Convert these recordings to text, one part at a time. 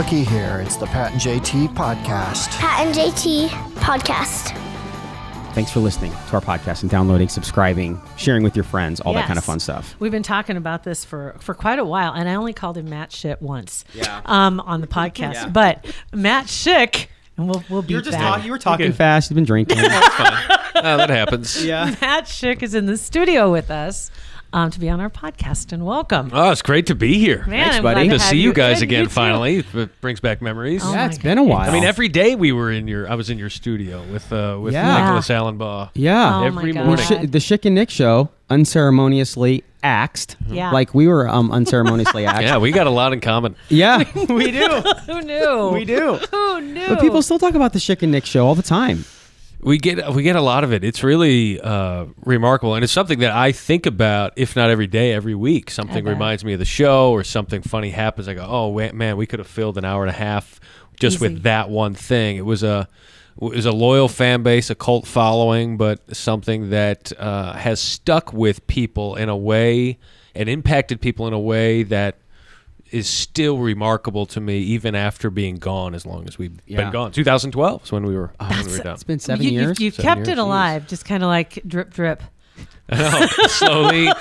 looky here. It's the Pat and JT podcast. Pat and JT podcast. Thanks for listening to our podcast and downloading, subscribing, sharing with your friends, all that kind of fun stuff. We've been talking about this for quite a while, and I only called him Matt Schick once on the podcast. Yeah. But Matt Schick, and we'll be back. You were talking fast. You've been drinking. That's fine. That happens. Yeah. Matt Schick is in the studio with us to be on our podcast, and welcome. Oh, it's great to be here. Man, Thanks, I'm buddy. glad Good to have see you guys Good, again too. finally. It brings back memories. Oh Yeah, my it's been a while. I mean, every day I was in your studio with Yeah. Nicholas Allenbaugh. Yeah. Oh every my God. morning. The Schick and Nick show unceremoniously axed. Yeah. Like we were unceremoniously axed. Yeah, we got a lot in common. Yeah, we do. Who knew? We do. Who knew? But people still talk about the Schick and Nick show all the time. We get a lot of it. It's really remarkable, and it's something that I think about, if not every day, every week. Something bet. reminds me of the show, or something funny happens. I go, "Oh man, we could have filled an hour and a half just Easy. with that one thing." It was a loyal fan base, a cult following, but something that has stuck with people in a way and impacted people in a way that is still remarkable to me, even after being gone as long as we've been gone. 2012 is when we were done. It's been 7 You- years. You've 7 kept years, it alive, just kind of like drip, drip. I know, slowly.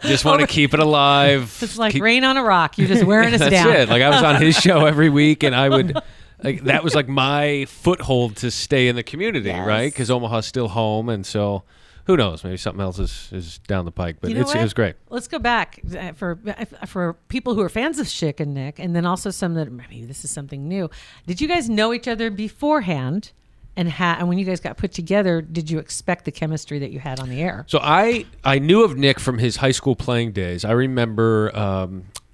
Just want to keep it alive. It's like Keep- rain on a rock. You're just wearing us That's down. it. Like I was on his show every week, and I would. Like that was like my foothold to stay in the community, Yes. right? Because Omaha's still home, and so who knows? Maybe something else is down the pike. But You know it what? was great. Let's go back for people who are fans of Schick and Nick, and then also some that maybe this is something new. Did you guys know each other beforehand? And when you guys got put together, did you expect the chemistry that you had on the air? So I knew of Nick from his high school playing days. I remember.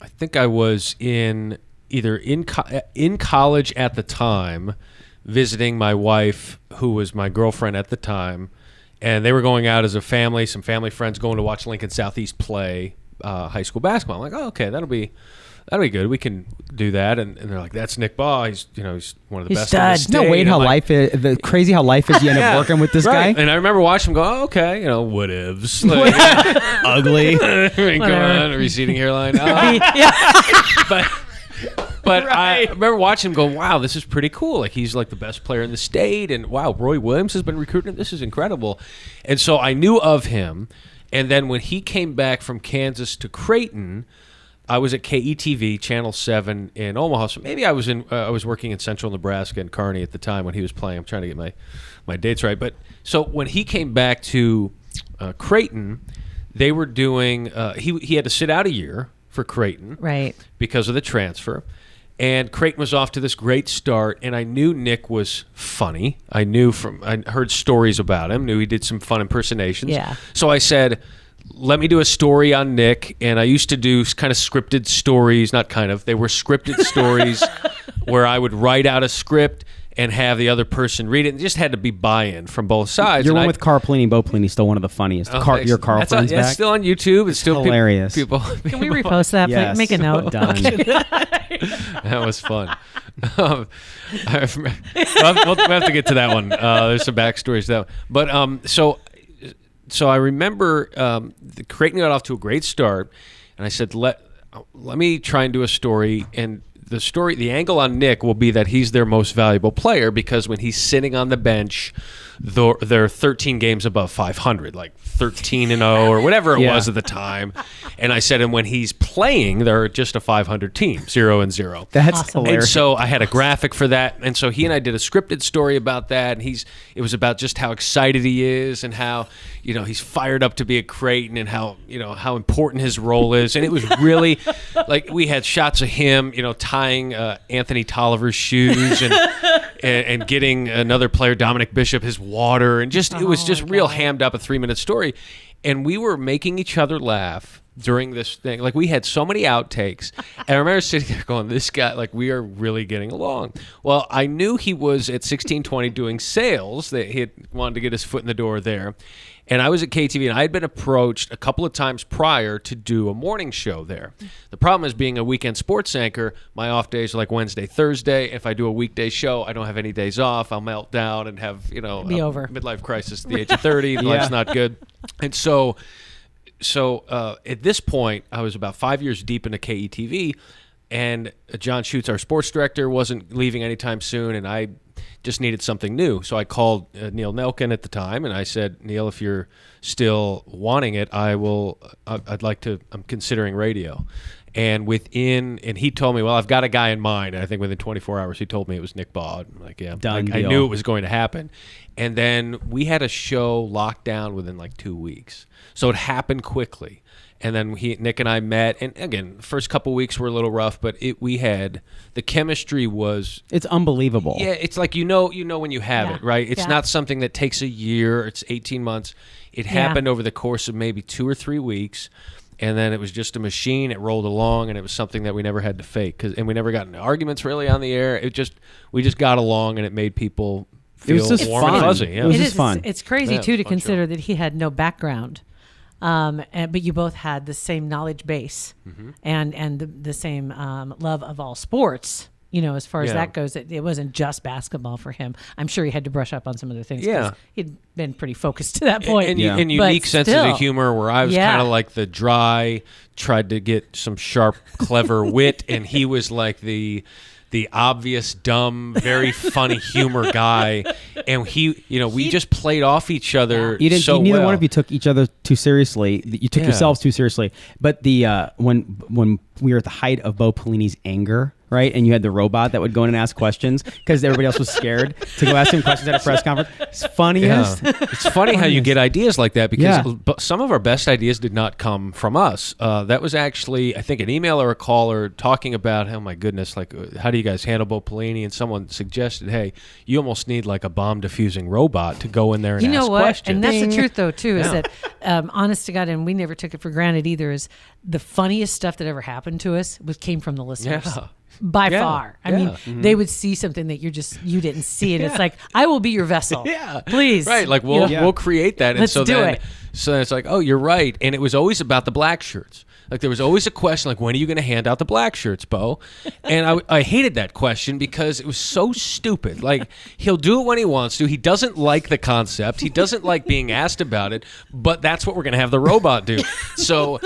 I think I was either in college at the time, visiting my wife, who was my girlfriend at the time, and they were going out as a family, some family friends going to watch Lincoln Southeast play high school basketball. I'm like, oh, okay, that'll be good. We can do that. And they're like, that's Nick Baugh. He's one of the He's best in the stud. state. No, wait, And how I'm like, life is crazy. How life is. You end up working with this right. guy. And I remember watching him go, oh, okay, whatevs. Like, Ugly. go on, receding hairline. But I remember watching him go, wow, this is pretty cool. Like, he's like the best player in the state. And wow, Roy Williams has been recruiting. This is incredible. And so I knew of him. And then when he came back from Kansas to Creighton, I was at KETV, Channel 7 in Omaha. So maybe I was working in Central Nebraska and Kearney at the time when he was playing. I'm trying to get my dates right. But so when he came back to Creighton, they were doing he had to sit out a year for Creighton, Right. because of the transfer. And Creighton was off to this great start, and I knew Nick was funny. I heard stories about him, knew he did some fun impersonations. Yeah. So I said, let me do a story on Nick. And I used to do kind of scripted stories, not kind of, they were scripted stories where I would write out a script and have the other person read it. It just had to be buy-in from both sides. Your And one with Carl Pelini, Bo Pelini, still one of the funniest. thanks. Your Carl That's friends it's back. still on YouTube. It's still hilarious. People Can we repost that? Yes. Make a note. Done. That was fun. We'll have to get to that one. There's some backstories to that one. But so I remember the Creighton got off to a great start, and I said, let me try and do a story. And the angle on Nick will be that he's their most valuable player, because when he's sitting on the bench, they're 13 games above 500, like 13-0 or whatever it was at the time. And I said, and when he's playing, they're just a 500 team, 0-0. That's Awesome. hilarious. And so I had a graphic for that, and so he and I did a scripted story about that. And it was about just how excited he is, and how he's fired up to be at Creighton, and how important his role is. And it was really like we had shots of him, tying Anthony Tolliver's shoes, and getting another player, Dominic Bishop, his water, and it was just real hammed up, a 3-minute story. And we were making each other laugh during this thing. Like, we had so many outtakes. And I remember sitting there going, this guy, like, we are really getting along. Well, I knew he was at 1620 doing sales, that he had wanted to get his foot in the door there. And I was at KTV, and I had been approached a couple of times prior to do a morning show there. The problem is, being a weekend sports anchor, my off days are like Wednesday, Thursday. If I do a weekday show, I don't have any days off. I'll melt down and have, Be over. midlife crisis at the age of 30. Life's not good. And so at this point, I was about 5 years deep into KETV, And John Schutz, our sports director, wasn't leaving anytime soon, and I just needed something new. So I called Neil Nelkin at the time, and I said, Neil, if you're still wanting it, I'm considering radio. And he told me, well, I've got a guy in mind. And I think within 24 hours, he told me it was Nick Baugh. I'm like, yeah, Done I deal. knew it was going to happen. And then we had a show locked down within like 2 weeks. So it happened quickly. And then Nick and I met, and again, the first couple weeks were a little rough, but the chemistry was... It's unbelievable. Yeah, it's like you know when you have it, right? It's not something that takes a year, it's 18 months. It happened over the course of maybe 2 or 3 weeks, and then it was just a machine. It rolled along, and it was something that we never had to fake, and we never got into arguments really on the air. We just got along, and it made people feel warm and fuzzy. Yeah. It was just fun. It's crazy, too, to consider that he had no background. But you both had the same knowledge base and the same love of all sports. As far as that goes, it wasn't just basketball for him. I'm sure he had to brush up on some other things. Yeah, he'd been pretty focused to that point. And unique senses of humor, where I was kind of like the dry, tried to get some sharp, clever wit, and he was like the obvious, dumb, very funny humor guy, and we just played off each other. Neither one of you took each other too seriously. You took yourselves too seriously. But when we were at the height of Bo Pelini's anger, right, and you had the robot that would go in and ask questions because everybody else was scared to go ask him questions at a press conference. It's funniest. Yeah. It's funny how you get ideas like that, because some of our best ideas did not come from us. That was actually, I think, an email or a caller talking about, oh my goodness, like, how do you guys handle Bo Pelini? And someone suggested, hey, you almost need like a bomb diffusing robot to go in there and ask questions. And that's the truth, though, too, is that, honest to God, and we never took it for granted either, is the funniest stuff that ever happened to us came from the listeners. Yeah. By far. I mean, they would see something that you didn't see, and it's like, I will be your vessel. Please. Right. Like, we'll create that. Let's and do it. So it's like, oh, you're right. And it was always about the black shirts. Like, there was always a question like, when are you going to hand out the black shirts, Bo? And I hated that question because it was so stupid. Like, he'll do it when he wants to. He doesn't like the concept. He doesn't like being asked about it, but that's what we're going to have the robot do. So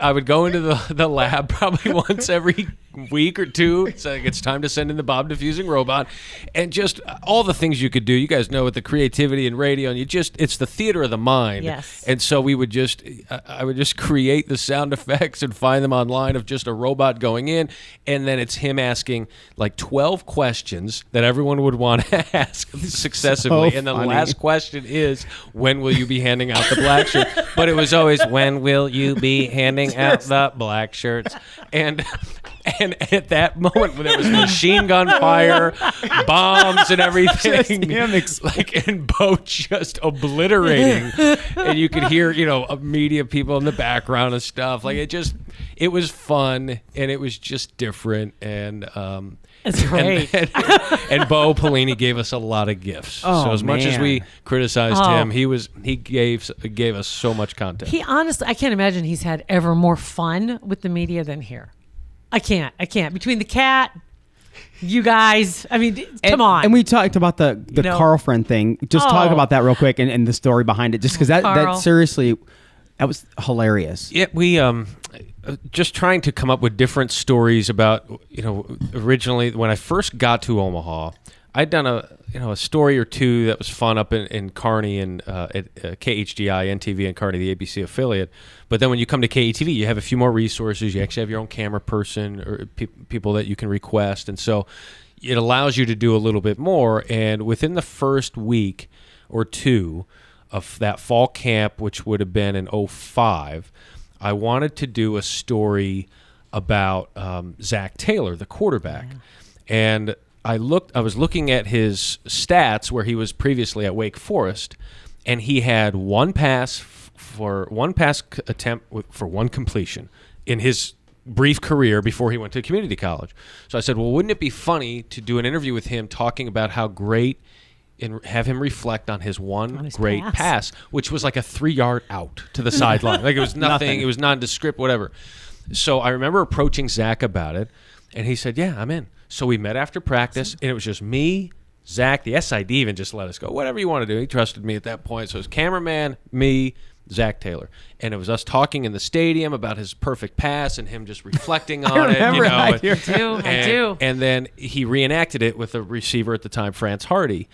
I would go into the lab probably once every week or two. It's like, it's time to send in the bomb diffusing robot, and just all the things you could do. You guys know, with the creativity in radio, and it's the theater of the mind. Yes. And so I would just create the sound effects and find them online of just a robot going in, and then it's him asking like 12 questions that everyone would want to ask successively. So and the funny. last question is, when will you be handing out the black shirt? But it was always, when will you be handing out the black shirts? And at that moment, when there was machine gun fire, bombs, and everything, and Bo just obliterating, and you could hear, media people in the background and stuff. Like, it was fun, and it was just different, and it's great. And Bo Pelini gave us a lot of gifts. So as much as we criticized him, he gave us so much content. He honestly, I can't imagine he's had ever more fun with the media than here. I can't. Between the cat, you guys, I mean, come on. And we talked about the Carl friend thing. Just talk about that real quick and the story behind it. Just because that seriously, that was hilarious. Yeah, we just trying to come up with different stories about, originally when I first got to Omaha, I'd done a story or two that was fun up in Kearney and at KHDI, NTV and Kearney, the ABC affiliate. But then when you come to KETV, you have a few more resources. You actually have your own camera person or people that you can request. And so it allows you to do a little bit more. And within the first week or two of that fall camp, which would have been in 2005, I wanted to do a story about Zach Taylor, the quarterback. And I was looking at his stats where he was previously at Wake Forest, and he had one pass attempt for one completion in his brief career before he went to community college. So I said, well, wouldn't it be funny to do an interview with him talking about how great, and have him reflect on his great pass, which was like a 3-yard out to the sideline. Like, it was nothing. It was nondescript, whatever. So I remember approaching Zach about it, and he said, yeah, I'm in. So we met after practice, and it was just me, Zach. The SID even just let us go. Whatever you want to do. He trusted me at that point. So it was cameraman, me, Zach Taylor. And it was us talking in the stadium about his perfect pass and him just reflecting on it. remember I do. And then he reenacted it with a receiver at the time, France Hardy.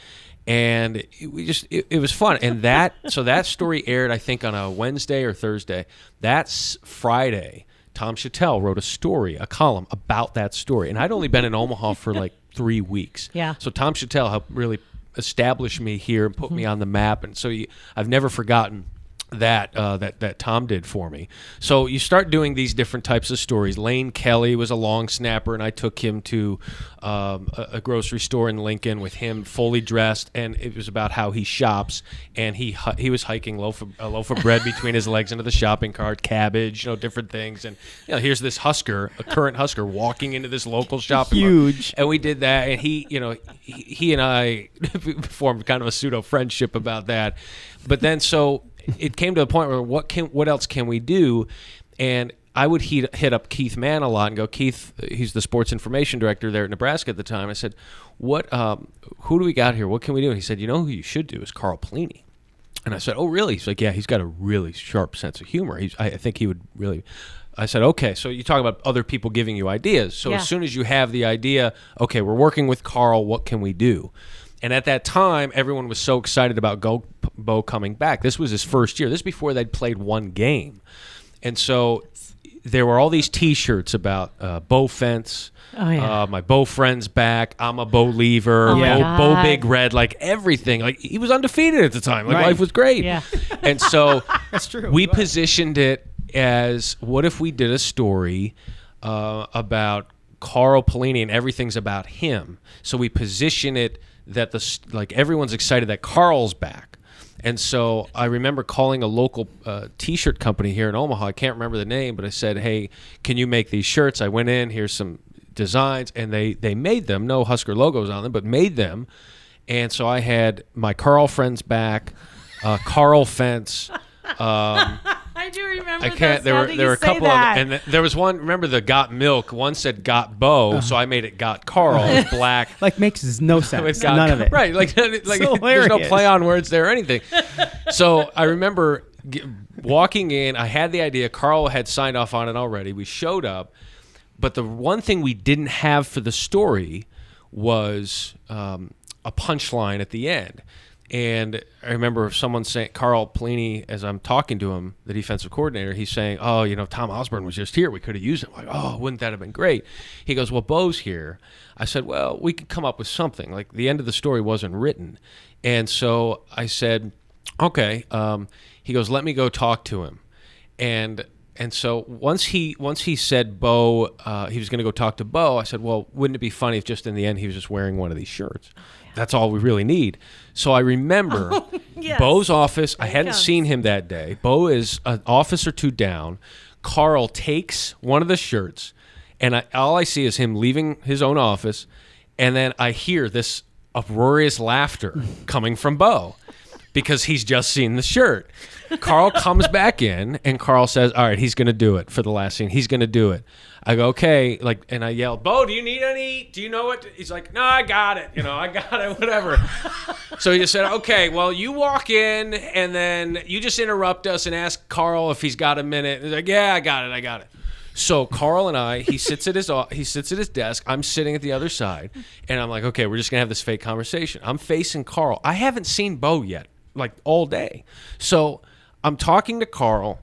And it was fun. And that story aired, I think, on a Wednesday or Thursday. That's Friday. Tom Chattel wrote a column about that story. And I'd only been in Omaha for like 3 weeks. Yeah. So Tom Chattel helped really establish me here and put me on the map. And so I've never forgotten that Tom did for me. So you start doing these different types of stories. Lane Kelly was a long snapper, and I took him to a grocery store in Lincoln with him fully dressed, and it was about how he shops, and he was hiking a loaf of bread between his legs into the shopping cart, cabbage, different things, and here's this a current Husker, walking into this local shopping Huge. mart. And we did that, and he and I formed kind of a pseudo friendship about that, but then so. It came to a point where what else can we do? And I would hit up Keith Mann a lot and go, Keith, he's the sports information director there at Nebraska at the time. I said, who do we got here? What can we do? And he said, who you should do is Carl Pelini. And I said, oh, really? He's like, yeah, he's got a really sharp sense of humor. I think he would really. I said, okay, so you talk about other people giving you ideas. So as soon as you have the idea, okay, we're working with Carl, what can we do? And at that time, everyone was so excited about Bo coming back. This was his first year. This is before they'd played one game. And so there were all these T-shirts about Bo Fence, my Bo friend's back, I'm a Bo lever, Bo Big Red, like everything. Like he was undefeated at the time. Like life was great. Yeah. And so That's true. We positioned it as, what if we did a story about Carl Pelini and everything's about him? So we position it that everyone's excited that Carl's back. And so I remember calling a local T-shirt company here in Omaha. I can't remember the name, but I said, hey, can you make these shirts? I went in, here's some designs, and they made them. No Husker logos on them, but made them. And so I had my Carl friends back, Carl Fence. I do remember. I can't. There were a couple of, and there was one. Remember the Got Milk? One said Got Bo, so I made it Got Carl. It was black. Makes no sense. None of it. Right. Like there's no play on words there or anything. So I remember walking in. I had the idea. Carl had signed off on it already. We showed up, but the one thing we didn't have for the story was a punchline at the end. And I remember someone saying, Carl Pelini, as I'm talking to him, the defensive coordinator, he's saying, oh, Tom Osborne was just here. We could have used him. I'm like, oh, wouldn't that have been great? He goes, well, Bo's here. I said, well, we could come up with something. Like the end of the story wasn't written. And so I said, okay. He goes, let me go talk to him. And so once he said Bo, he was going to go talk to Bo, I said, well, wouldn't it be funny if just in the end he was just wearing one of these shirts? That's all we really need. So I remember Bo's office. I hadn't seen him that day. Bo is an office or two down. Carl takes one of the shirts, and all I see is him leaving his own office, and then I hear this uproarious laughter coming from Bo because he's just seen the shirt. Carl comes back in, and Carl says, all right, he's going to do it for the last scene. He's going to do it. I go, okay. And I yell, Bo, do you need any? Do you know what? He's like, no, I got it. I got it, whatever. So he just said, okay, well, you walk in, and then you just interrupt us and ask Carl if he's got a minute. He's like, yeah, I got it. So Carl and he sits at his desk. I'm sitting at the other side, and I'm like, okay, we're just going to have this fake conversation. I'm facing Carl. I haven't seen Bo yet, like all day. So I'm talking to Carl,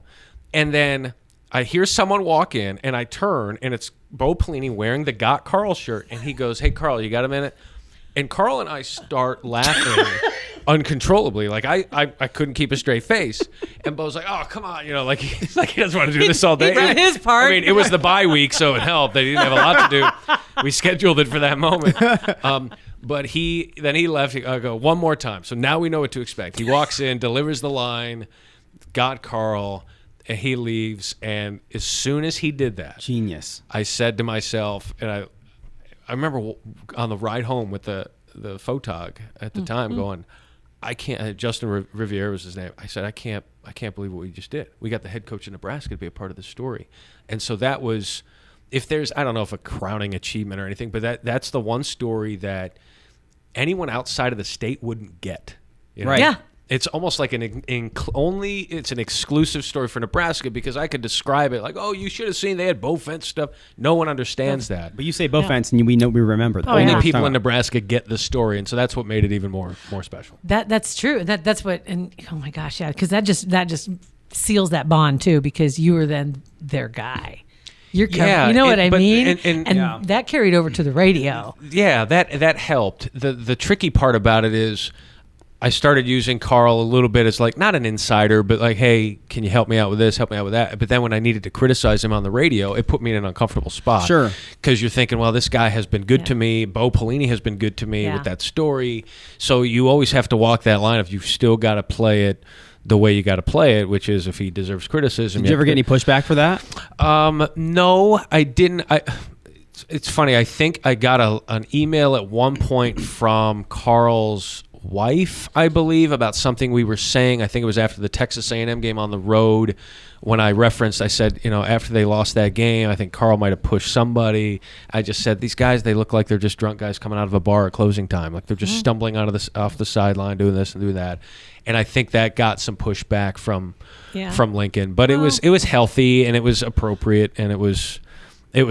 and then I hear someone walk in, and I turn, and it's Bo Pelini wearing the Got Carl shirt, and he goes, hey, Carl, you got a minute? And Carl and I start laughing uncontrollably. Like, I couldn't keep a straight face. And Bo's like, oh, come on. Like he doesn't want to do this all day. He did his part. I mean, it was the bye week, so it helped. They didn't have a lot to do. We scheduled it for that moment. But then he left. I go, one more time. So now we know what to expect. He walks in, delivers the line, Got Carl, and he leaves. And as soon as he did that, genius. I said to myself, and I remember on the ride home with the photog at the time going, I can't. Justin Riviere was his name. I said, I can't believe what we just did. We got the head coach of Nebraska to be a part of the story. And so that was, if there's, I don't know if a crowning achievement or anything, but that's the one story that anyone outside of the state wouldn't get. Right. Yeah. It's almost like it's an exclusive story for Nebraska because I could describe it like, oh, you should have seen they had bow fence stuff. No one understands that. But you say bow fence, and we remember that. Only people in Nebraska get the story, and so that's what made it even more special. That's true. That's what. And oh my gosh, yeah, because that just seals that bond too, because you were then their guy. You know what I mean? And that carried over to the radio. Yeah, that helped. The tricky part about it is I started using Carl a little bit as like not an insider, but like, hey, can you help me out with this, help me out with that? But then when I needed to criticize him on the radio, it put me in an uncomfortable spot. Sure. Because you're thinking, well, this guy has been good to me. Bo Pelini has been good to me with that story. So you always have to walk that line of you've still got to play it the way you got to play it, which is if he deserves criticism. Did you ever get any pushback for that? No, I didn't. It's funny. I think I got an email at one point from Carl's wife, I believe, about something we were saying. I think it was after the Texas A&M game on the road when I said, after they lost that game, I think Carl might have pushed somebody. I just said, these guys, they look like they're just drunk guys coming out of a bar at closing time. Like they're just stumbling off the sideline, doing this and doing that. And I think that got some pushback from Lincoln. But it was healthy and it was appropriate and it was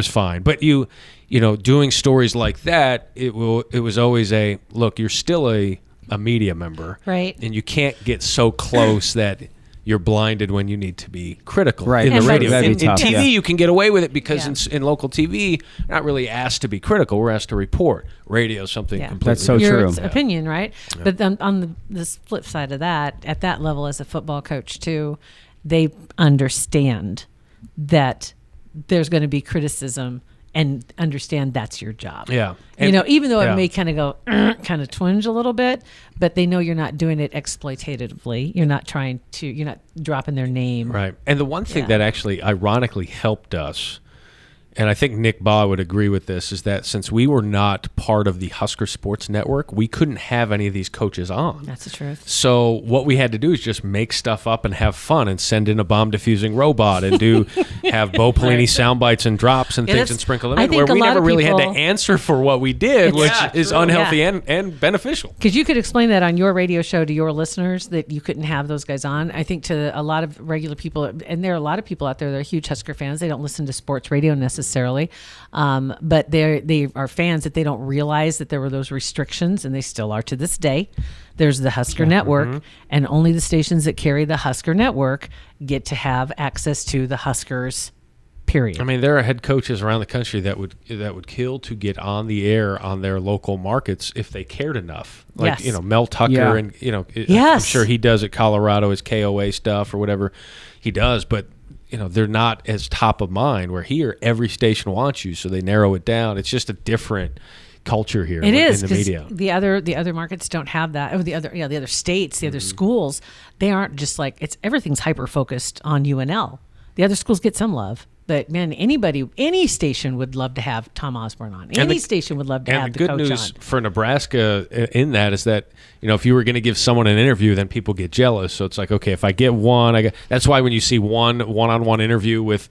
fine. But doing stories like that, it was always look, you're still a media member, right? And you can't get so close that you're blinded when you need to be critical. Right. In the radio, in tough, TV, you can get away with it because in local TV, you're not really asked to be critical. We're asked to report. Radio is something completely. That's so your true. opinion, right? Yeah. But then on the flip side of that, at that level, as a football coach too, they understand that there's going to be criticism. And understand that's your job. Yeah. And, even though it may kind of go, kind of twinge a little bit, but they know you're not doing it exploitatively. You're not dropping their name. Right. And the one thing that actually ironically helped us, and I think Nick Baugh would agree with this, is that since we were not part of the Husker Sports Network, we couldn't have any of these coaches on. That's the truth. So what we had to do is just make stuff up and have fun and send in a bomb-diffusing robot and have Bo Pelini sound bites and drops and things and sprinkle them in, where we never really had to answer for what we did, which is unhealthy and beneficial. Because you could explain that on your radio show to your listeners that you couldn't have those guys on. I think to a lot of regular people, and there are a lot of people out there that are huge Husker fans. They don't listen to sports radio necessarily. But they are fans that they don't realize that there were those restrictions, and they still are to this day. There's the Husker Network, and only the stations that carry the Husker Network get to have access to the Huskers. Period. I mean, there are head coaches around the country that would kill to get on the air on their local markets if they cared enough. Like Mel Tucker, and I'm sure he does at Colorado his KOA stuff or whatever he does, but. They're not as top of mind, where here every station wants you, so they narrow it down. It's just a different culture here in the media. The other markets don't have that. Oh, the other states, the other schools, they aren't just like everything's hyper focused on UNL. The other schools get some love. But man, any station would love to have Tom Osborne on. Any station would love to have the coach on. And the good news for Nebraska in that is that, if you were going to give someone an interview, then people get jealous. So it's like, okay, if I get one, that's why when you see one-on-one interview with,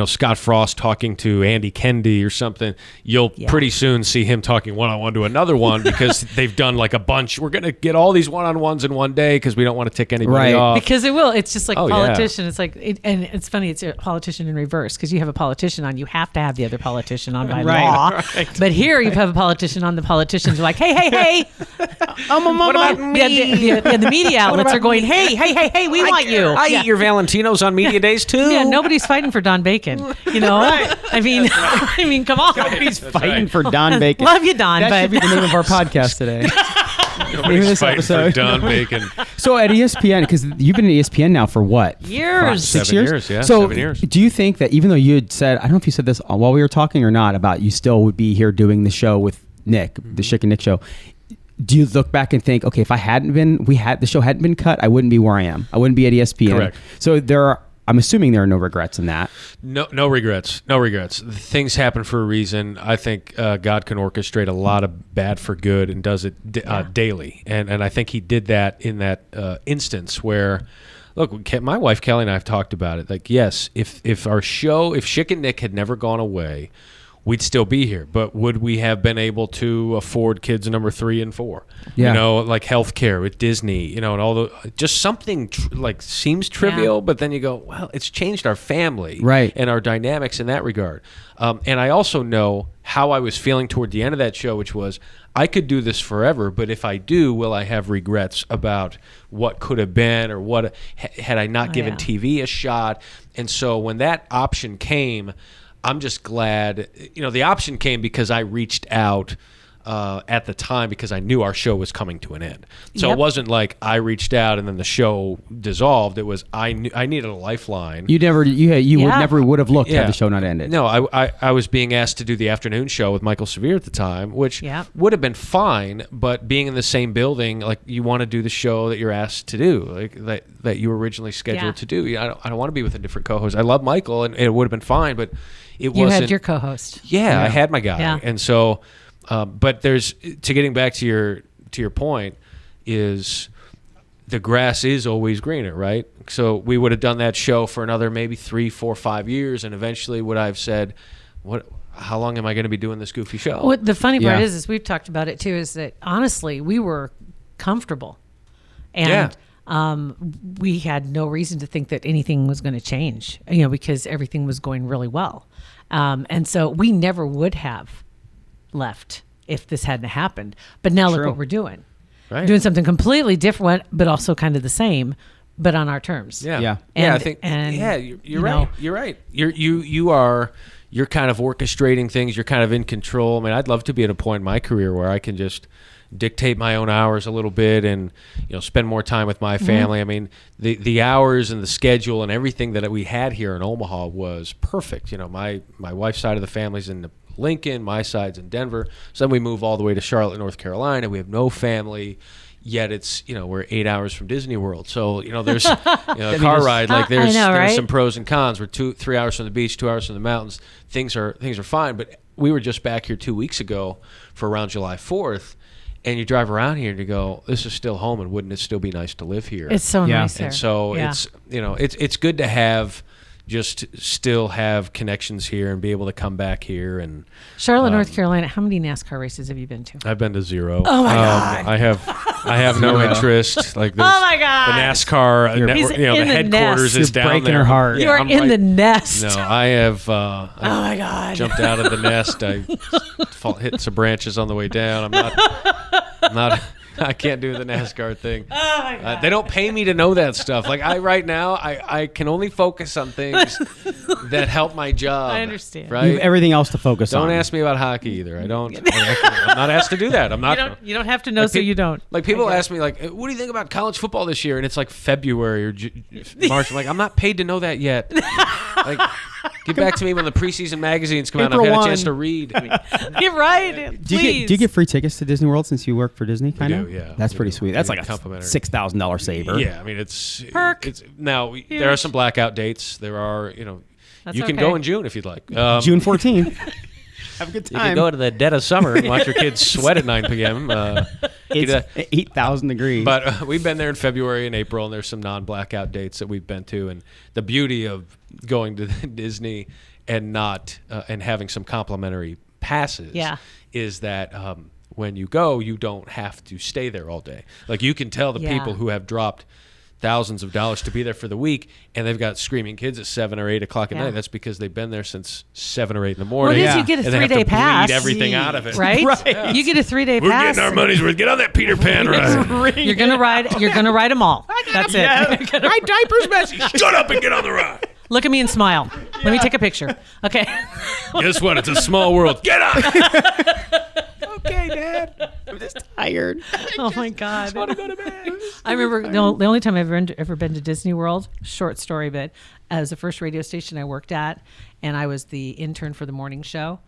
Scott Frost talking to Andy Kendi or something, you'll pretty soon see him talking one-on-one to another one because they've done like a bunch. We're going to get all these one-on-ones in one day because we don't want to tick anybody off. Because it will. It's just like politician. It's like, and it's funny. It's a politician in reverse. Because you have a politician on, you have to have the other politician on by law. Right. But here you have a politician on, the politicians are like, hey. What about me? The media outlets are going, hey, we want you. I eat your Valentinos on media days too. Yeah, nobody's fighting for Don Bacon. Right. I mean, come on. Nobody's fighting for Don Bacon. Love you, Don. That should be the name of our podcast today. Nobody's fighting for Don Bacon. So at ESPN, because you've been at ESPN now for what? Years. 6 years? 7 years, yeah. So 7 years. Do you think that even though you had said, I don't know if you said this while we were talking or not, about you still would be here doing the show with Nick, the Schick and Nick show, do you look back and think, okay, if the show hadn't been cut, I wouldn't be where I am. I wouldn't be at ESPN. Correct. So I'm assuming there are no regrets in that. No regrets. No regrets. Things happen for a reason. I think God can orchestrate a lot of bad for good and does it daily. And I think he did that in that instance where, look, my wife Kelly and I have talked about it. Like, yes, if Schick and Nick had never gone away, we'd still be here. But would we have been able to afford kids number 3 and 4? Yeah. You know, like healthcare with Disney, you know, and all the just something like seems trivial, but then you go, well, it's changed our family, Right. and our dynamics in that regard. And I also know how I was feeling toward the end of that show, which was, I could do this forever, but if I do, will I have regrets about what could have been, or what had I not given TV a shot? And so when that option came, I'm just glad, you know, the option came because I reached out at the time because I knew our show was coming to an end. So it wasn't like I reached out and then the show dissolved. It was I needed a lifeline. You never would have looked had the show not ended. No, I was being asked to do the afternoon show with Michael Severe at the time, which would have been fine. But being in the same building, like, you want to do the show that you're asked to do, like that you were originally scheduled to do. I don't want to be with a different co-host. I love Michael, and it would have been fine, but it wasn't. You had your co-host. Yeah, I had my guy, and so. But there's, to getting back to your point, is the grass is always greener, right? So we would have done that show for another maybe 3, 4, 5 years, and eventually would I have said, how long am I going to be doing this goofy show? What the funny part is we've talked about it too, is that honestly we were comfortable, and we had no reason to think that anything was going to change, you know, because everything was going really well, and so we never would have left if this hadn't happened. But now look what we're doing. Right. Doing something completely different, but also kind of the same, but on our terms. Yeah. And, I think. And, you're right. You're right. You're kind of orchestrating things. You're kind of in control. I mean, I'd love to be at a point in my career where I can just dictate my own hours a little bit, and, you know, spend more time with my family. I mean, the hours and the schedule and everything that we had here in Omaha was perfect. You know, my wife's side of the family's in Lincoln, my side's in Denver. So then we move all the way to Charlotte, North Carolina. We have no family, yet it's, you know, we're 8 hours from Disney World. So, you know, there's a car ride, like there's some pros and cons. We're 3 hours from the beach, 2 hours from the mountains. Things are fine. But we were just back here 2 weeks ago for around July 4th. And you drive around here and you go, this is still home, and wouldn't it still be nice to live here? It's so nice here. And so it's, you know, it's good to have, just still have connections here and be able to come back here. And Charlotte, North Carolina, how many NASCAR races have you been to? I've been to 0. Oh my God. I have no interest. Like, oh my God. The NASCAR network, you know, the headquarters is down breaking there. her heart. You are in the nest. No, I have. Oh my God. Jumped out of the nest. I hit some branches on the way down. I'm not. I can't do the NASCAR thing. Oh my God. They don't pay me to know that stuff. Like, right now, I can only focus on things that help my job. I understand. Right? You have everything else to focus on. Don't ask me about hockey either. I don't. I'm not asked to do that. I'm not. You don't have to know, so you don't. Like, people ask me, like, what do you think about college football this year? And it's like February or March. I'm like, I'm not paid to know that yet. Like, get back to me when the preseason magazines come out and I've had a chance to read. You're right. Do you get free tickets to Disney World since you work for Disney? Kind of. Yeah, that's pretty sweet. That's like a $6,000 saver. Yeah, I mean, it's perk. Now there are some blackout dates. There are, you know, that's you can go in June if you'd like. June 14th. Have a good time. You can go to the dead of summer and watch your kids sweat at 9 p.m. It's 8,000 degrees. But we've been there in February and April, and there's some non-blackout dates that we've been to. And the beauty of going to Disney and and having some complimentary passes is that when you go, you don't have to stay there all day. Like, you can tell the people who have dropped thousands of dollars to be there for the week, and they've got screaming kids at 7 or 8 o'clock at night. That's because they've been there since 7 or 8 in the morning. Well, you get a 3-day pass. Bleed everything out of it, right? Yeah. You get a 3-day pass. We're getting our money's worth. Get on that Peter Pan ride. You're gonna ride. You're gonna ride them all. That's it. My diaper's messy. Shut up and get on the ride. Look at me and smile. Let me take a picture. Okay. Guess what? It's a small world. Get up. Okay, Dad. I'm just tired. Oh my God. I just want to go to bed. I remember the only time I've ever been to Disney World, short story, but as the first radio station I worked at, and I was the intern for the morning show,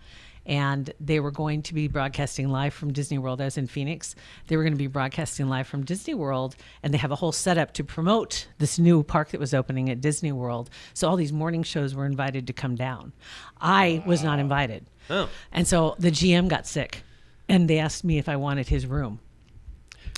and they were going to be broadcasting live from Disney World. I was in Phoenix. They were going to be broadcasting live from Disney World, and they have a whole setup to promote this new park that was opening at Disney World. So all these morning shows were invited to come down. I was not invited. Oh. And so the GM got sick, and they asked me if I wanted his room.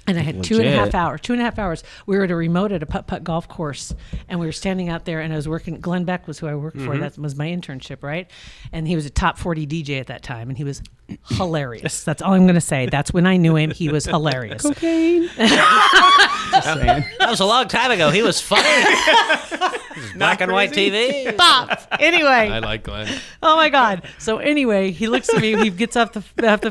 And I had Legit. 2.5 hours. We were at a remote at a putt-putt golf course, and we were standing out there, and I was working. Glenn Beck was who I worked for. That was my internship, right? And he was a top 40 DJ at that time, and he was hilarious. That's all I'm going to say. That's when I knew him. He was hilarious. Cocaine. Just saying. That was a long time ago. He was funny. Black and white TV. Stop. Anyway. I like Glenn. Oh my God. So anyway, he looks at me. He gets off the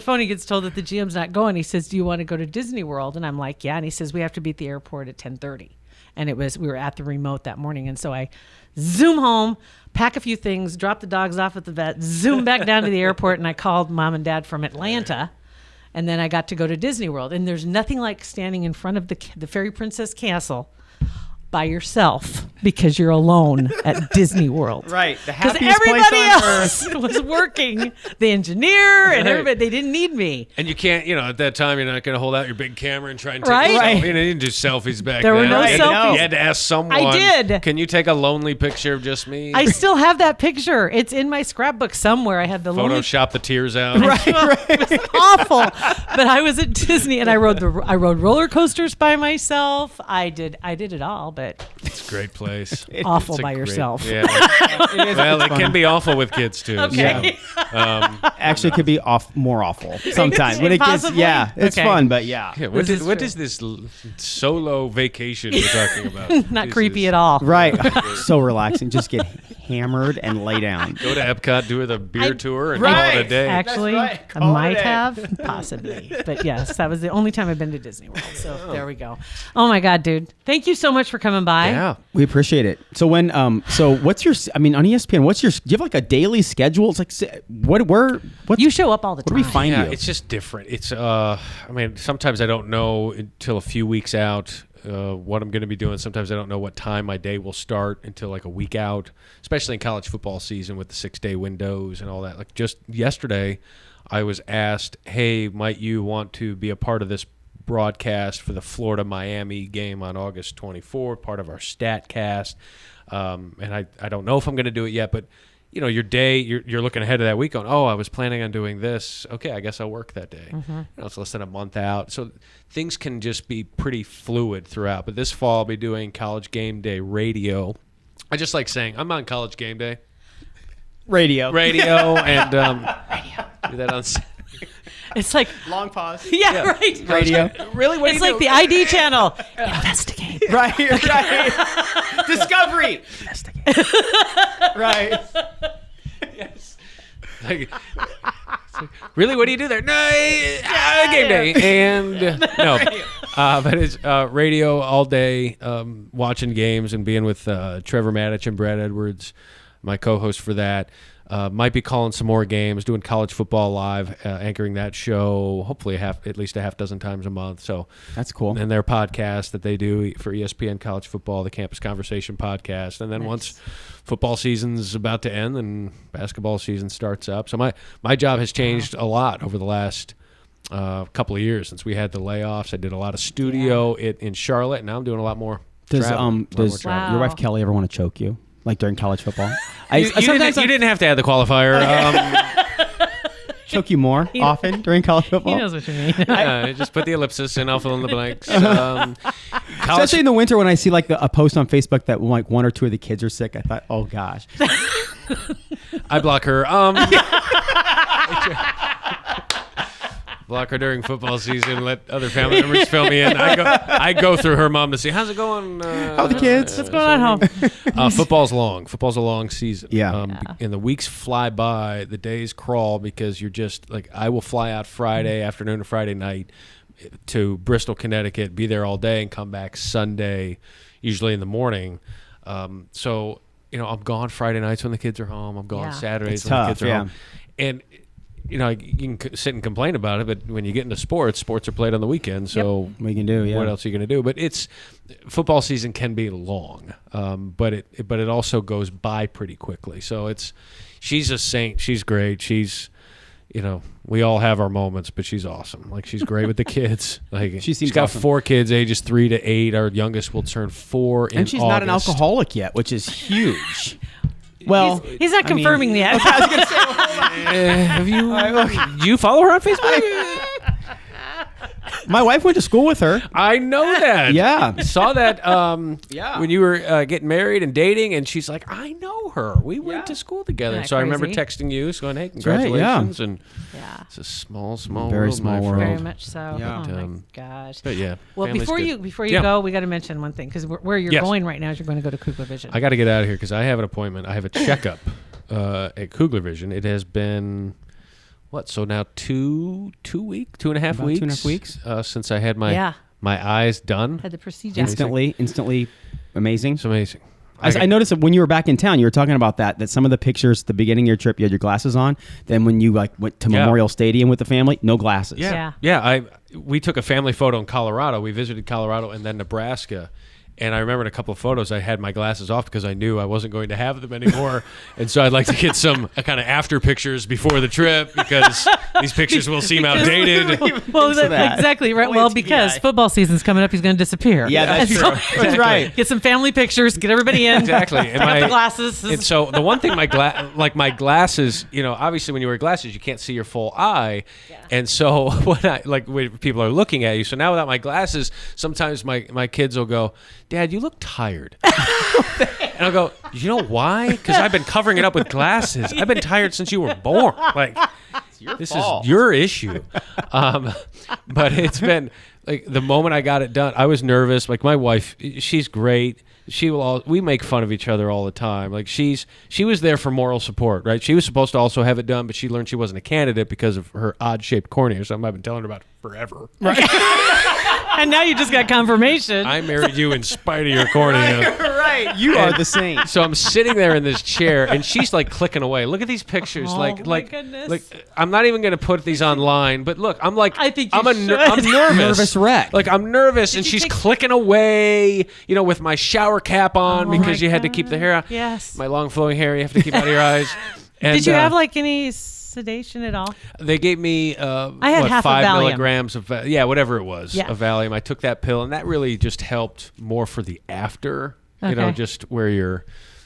phone. He gets told that the GM's not going. He says, "Do you want to go to Disney World?" And I'm like, "Yeah." And he says, "We have to be at the airport at 10:30." And we were at the remote that morning. And so I zoom home, pack a few things, drop the dogs off at the vet, zoom back down to the airport, and I called Mom and Dad from Atlanta. And then I got to go to Disney World. And there's nothing like standing in front of the Fairy Princess Castle by yourself because you're alone at Disney World. Right. The Because happiest everybody place on else earth. was working. The engineer and everybody, they didn't need me. And you can't, at that time, you're not going to hold out your big camera and try and take Right. a selfie. Right. You didn't do selfies back There then. were no You selfies. had to ask someone. I did. Can you take a lonely picture of just me? I still have that picture. It's in my scrapbook somewhere. I have the lonely Photoshop the tears out. It was awful. But I was at Disney and I rode roller coasters by myself. I did it all, but It's a great place. awful It's a by great- yourself. Yeah. It is. Well, It's it fun. can be awful with kids too. Okay. Actually, it could be more awful sometimes when it gets. Possibly? Yeah, it's Okay. fun, but yeah. Yeah, This is what true. is this solo vacation we're talking about? Not This creepy is- at all. Right. So relaxing. Just get hammered and lay down. Go to Epcot, do the beer tour, and Right. call it a day. Actually, That's right. I Call it might a day. have, possibly. But yes, that was the only time I've been to Disney World. So there we go. Oh my God, dude. Thank you so much for coming by. Yeah. We appreciate it. So what's your? I mean, on ESPN, do you have like a daily schedule? It's like what? You show up all the time. Where do we find Yeah, you? it's just different. It's sometimes I don't know until a few weeks out what I'm going to be doing. Sometimes I don't know what time my day will start until like a week out, especially in college football season with the 6-day windows and all that. Like just yesterday, I was asked, "Hey, might you want to be a part of this broadcast for the Florida-Miami game on August 24th, part of our StatCast?" And I don't know if I'm going to do it yet, but your day, you're looking ahead of that week going, "Oh, I was planning on doing this. Okay, I guess I'll work that day." It's less than a month out. So things can just be pretty fluid throughout. But this fall, I'll be doing College Game Day radio. I just like saying, I'm on College Game Day radio. and do that on It's like, Long pause. yeah, right. Radio. Really? What It's like the ID channel. Investigate. Right. Discovery. Right. Like, really? What do you do there? No, Game Day. And no, but it's radio all day, watching games and being with Trevor Maddich and Brad Edwards, my co-host for that. Might be calling some more games, doing College Football Live, anchoring that show, hopefully at least a half dozen times a month. So That's cool. And their podcast that they do for ESPN College Football, the Campus Conversation podcast. And then once football season's about to end and basketball season starts up. So my job has changed a lot over the last couple of years since we had the layoffs. I did a lot of studio in Charlotte, and now I'm doing a lot more travel. Does Wow. your wife Kelly ever want to choke you? Like during college football? You didn't have to add the qualifier. Choke you more often during college football? He knows what you mean. Just put the ellipsis and I'll fill in the blanks. College, Especially in the winter when I see like a post on Facebook that like one or two of the kids are sick. I thought, oh gosh. I block her. Block her during football season. Let other family members fill me in. I go through her mom to see how's it going. How are the kids? What's going on home? Football's long. Football's a long season. Yeah. And the weeks fly by. The days crawl because you're just like I will fly out Friday afternoon or Friday night to Bristol, Connecticut, be there all day, and come back Sunday, usually in the morning. So I'm gone Friday nights when the kids are home. I'm gone Yeah. Saturdays It's when tough, the kids are yeah. home. And you can sit and complain about it, but when you get into sports are played on the weekend. So What you can do, yeah. what else are you going to do? But football season can be long, but it also goes by pretty quickly. So she's a saint. She's great. She's we all have our moments, but she's awesome. Like she's great with the kids. Like She seems she's got awesome. 4 kids, ages 3 to 8. Our youngest will turn 4 in And she's not an August. alcoholic yet, which is huge. Well, He's not confirming that. Have you? Do you follow her on Facebook? My wife went to school with her. I know that. Yeah. Saw that Yeah. when you were getting married and dating, and she's like, I know her. We went to school together. Isn't that So I remember crazy? texting you, going, hey, right, congratulations. yeah. And Yeah. it's a small Very world, small my world. Very friend. much so. Yeah. Oh my Um, gosh. But yeah. Well, family's before good. you Yeah. go, we got to mention one thing because where you're Yes. going right now is you're going to go to Cougar Vision. I got to get out of here because I have an appointment. I have a checkup at Cougar Vision. It has been so now 2.5 weeks, About 2.5 weeks. since I had my eyes done. Had the procedure. Instantly amazing. It's amazing. I noticed that when you were back in town, you were talking about that some of the pictures at the beginning of your trip, you had your glasses on. Then when you went to Memorial Stadium with the family, no glasses. Yeah. We took a family photo in Colorado. We visited Colorado and then Nebraska. And I remember in a couple of photos, I had my glasses off because I knew I wasn't going to have them anymore. And so I'd like to get some kind of after pictures before the trip because these pictures will seem outdated. Well, that. exactly right. Only Well, TBI. because football season's coming up, he's going to disappear. Yeah, that's And true. That's right. Get some family pictures. Get everybody in. Exactly. Take off the glasses. And so the one thing, my glasses, obviously when you wear glasses, you can't see your full eye. Yeah. And so when people are looking at you, so now without my glasses, sometimes my kids will go, Dad, you look tired. And I'll go, you know why? Because I've been covering it up with glasses. I've been tired since you were born. This is your issue. But it's been the moment I got it done, I was nervous. My wife, she's great. We make fun of each other all the time. She was there for moral support, right? She was supposed to also have it done, but she learned she wasn't a candidate because of her odd-shaped cornea or something I've been telling her about forever. Right. And now you just got confirmation. I married you in spite of your cornea. Right. You are the saint. So I'm sitting there in this chair, and she's clicking away. Look at these pictures. Oh, my goodness. I'm not even going to put these online, but look, I'm I think you I'm should. nervous. Nervous wreck. I'm nervous, and you she's take- clicking away, with my shower cap on Oh, because my you had to keep the hair on. Yes. My long flowing hair, you have to keep out of your eyes. And, Did you have any sedation at all? They gave me I had half a 5 Valium. milligrams of whatever it was Yeah. of Valium. I took that pill, and that really just helped more for the after. Okay. Just where you're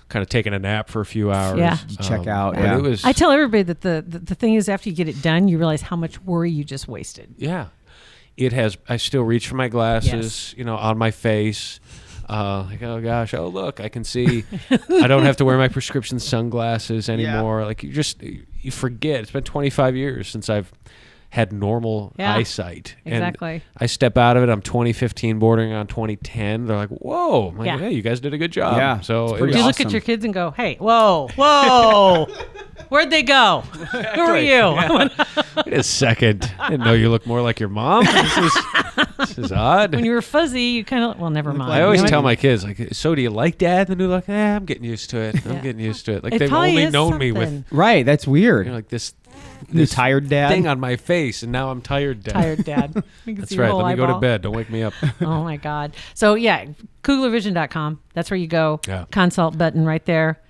kind of taking a nap for a few hours. Yeah. You check out, but yeah. It was, I tell everybody that the thing is after you get it done, you realize how much worry you just wasted. yeah. It has. I still reach for my glasses, on my face. Oh gosh, oh look, I can see. I don't have to wear my prescription sunglasses anymore. You forget. It's been 25 years since I've had normal eyesight. Exactly. And I step out of it. I'm 2015 bordering on 2010. They're like, whoa. I'm like, Yeah. hey, you guys did a good job. Yeah, So it's it pretty Do you was, look at Awesome. your kids and go, hey, whoa, where'd they go? Who are you? wait a second. I didn't know you look more like your mom. This is odd. When you were fuzzy, you kind of, well, never mind. I always You know tell what? my kids, so do you like Dad? And they're like, I'm getting used to it. I'm getting used to it. It They've probably only is known me something. with Right. That's weird. this You tired dad? thing on my face, and now I'm tired, Dad. Tired dad. You can That's see your right. whole Let me go to eyeball. bed. Don't wake me up. Oh my God. So yeah, cougarvision.com. That's where you go. Yeah. Consult button right there.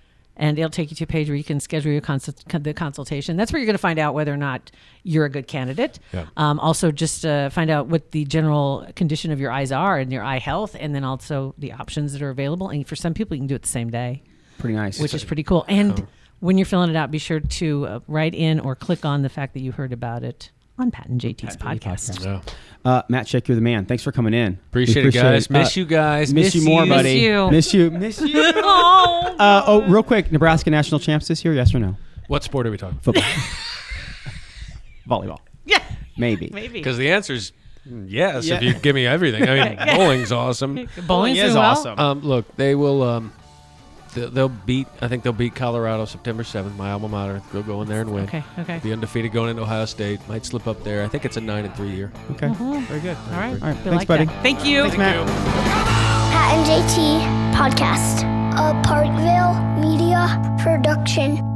And it'll take you to a page where you can schedule your the consultation. That's where you're going to find out whether or not you're a good candidate. Yeah. Also, just find out what the general condition of your eyes are and your eye health, and then also the options that are available. And for some people, you can do it the same day, Pretty nice. which is pretty cool. And when you're filling it out, be sure to write in or click on the fact that you heard about it on Pat and JT's podcast. Yeah. Matt Schick, you're the man. Thanks for coming in. Appreciate it, guys. Miss you guys. Miss you more, buddy. Miss you. Miss you. Oh, Real quick, Nebraska national champs this year? Yes or no? What sport are we talking? Football. Volleyball. yeah, Maybe. maybe. Because the answer is yes. Yeah. If you give me everything. I mean, bowling's awesome. Bowling's is doing well. awesome. Look, they will. They'll beat. I think they'll beat Colorado September 7th. My alma mater. They'll go in there and win. Okay. Be undefeated going into Ohio State. Might slip up there. I think it's a 9-3 year. Okay. Very good. All right. All right. We Thanks, like buddy. that. Thank you. Thanks, Matt. Pat and JT Podcast. A Parkville Media Production.